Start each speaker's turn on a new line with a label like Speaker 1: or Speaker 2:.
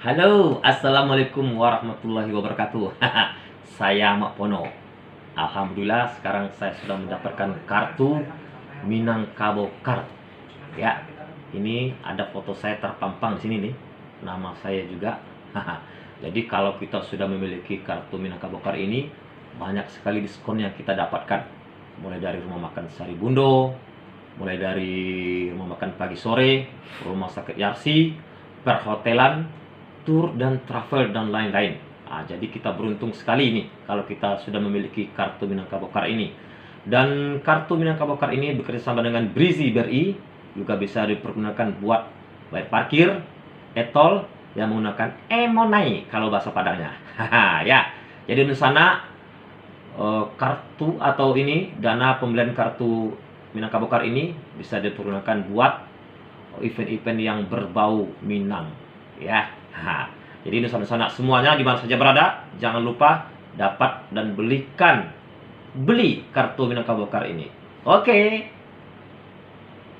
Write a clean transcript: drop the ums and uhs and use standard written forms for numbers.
Speaker 1: Halo, assalamualaikum warahmatullahi wabarakatuh. Saya Mak Pono. Alhamdulillah sekarang saya sudah mendapatkan kartu Minangkabau Card. Ya, ini ada foto saya terpampang di sini nih. Nama saya juga. Jadi kalau kita sudah memiliki kartu Minangkabau Card ini, banyak sekali diskon yang kita dapatkan. Mulai dari rumah makan Sari Bundo, mulai dari rumah makan pagi sore, rumah sakit Yarsi, perhotelan, tour dan travel dan lain-lain. Jadi kita beruntung sekali nih kalau kita sudah memiliki kartu Minangkabau Card ini. Dan kartu Minangkabau Card ini bekerjasama dengan Brizi BRI, juga bisa dipergunakan buat bayar parkir, etol yang menggunakan Emonai kalau bahasa Padangnya. Ya, jadi di sana kartu atau ini dana pembelian kartu Minangkabau Card ini bisa dipergunakan buat event-event yang berbau Minang, ya. Jadi Nusantara semuanya di mana saja berada, jangan lupa dapat dan beli kartu Minangkabau Card ini. Oke.